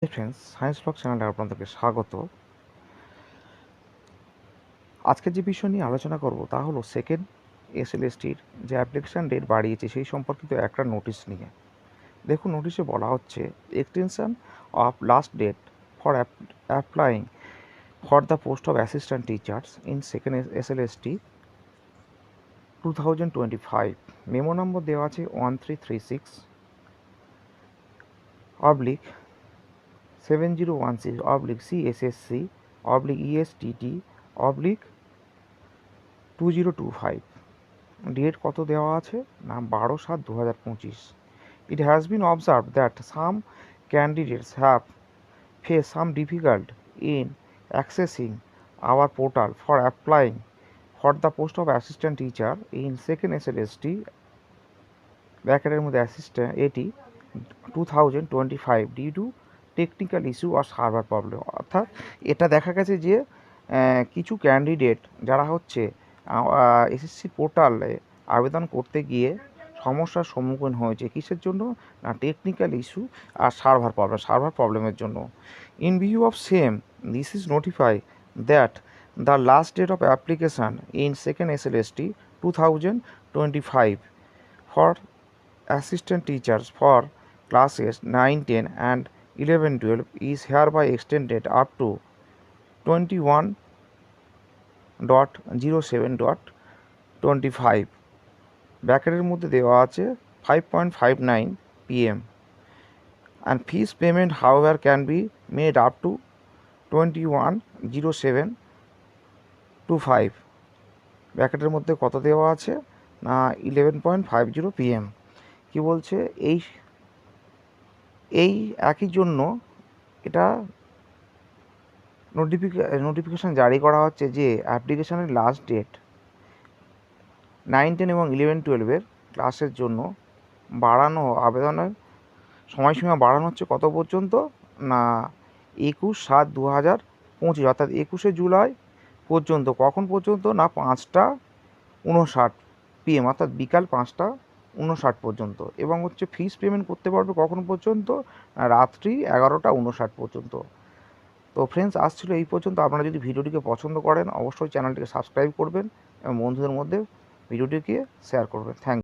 Friends, science blog চ্যানেলে আপনাদেরকে স্বাগত। আজকে যে বিষয় নিয়ে আলোচনা করব তা হলো সেকেন্ড এসএলএসটির যে অ্যাপ্লিকেশান ডেট বাড়িয়েছে সেই সম্পর্কিত একটা নোটিশ নিয়ে। দেখুন, নোটিশে বলা হচ্ছে extension of last date for applying for the post of assistant teachers in second SLST 2025। Memo number দেওয়া আছে 1336 oblique 7016 oblique CSSC oblique ESTT oblique 2025। Date কত দেওয়া আছে না 12/7/2025। It has been observed that some candidates have faced some difficulty in accessing our portal for applying for the post of assistant teacher in second SLST ব্র্যাকেটের মধ্যে assistant এটি 2025 due to technical issue আর server problem. অর্থাৎ এটা দেখা গেছে যে কিছু ক্যান্ডিডেট যারা হচ্ছে এসএসসি পোর্টালে আবেদন করতে গিয়ে সমস্যার সম্মুখীন হয়েছে। কিসের জন্য না টেকনিক্যাল ইস্যু আর সার্ভার প্রবলেমের জন্য। In view of same this is notify that the last date of application in second SLST 2025 for assistant teachers for classes 9, 10 and 11, 12 is hereby extended up to 21.07.25 ব্র্যাকেটের মধ্যে দেওয়া আছে 5:59 PM and fees payment however can be made up to 21.07.25 ব্র্যাকেটের মধ্যে কত দেওয়া আছে না 11:50 PM। কি বলছে এই একই জন্য এটা নোটিফিকেশান জারি করা হচ্ছে যে অ্যাপ্লিকেশানের লাস্ট ডেট 9, 10 এবং 11, 12 ক্লাসের জন্য বাড়ানো আবেদনের সময়সীমা বাড়ানো হচ্ছে কত পর্যন্ত না 21/7/2025 অর্থাৎ 21শে জুলাই পর্যন্ত। কখন পর্যন্ত না 5:59 PM অর্থাৎ বিকাল 5:59 পর্যন্ত। এবং হচ্ছে ফিস পেমেন্ট করতে পারবে কখন পর্যন্ত না রাত্রি 11:59 পর্যন্ত। তো ফ্রেন্ডস, আসছিল এই পর্যন্ত। আপনারা যদি ভিডিওটিকে পছন্দ করেন অবশ্যই চ্যানেলটিকে সাবস্ক্রাইব করবেন এবং বন্ধুদের মধ্যে ভিডিওটিকে শেয়ার করবেন। থ্যাংক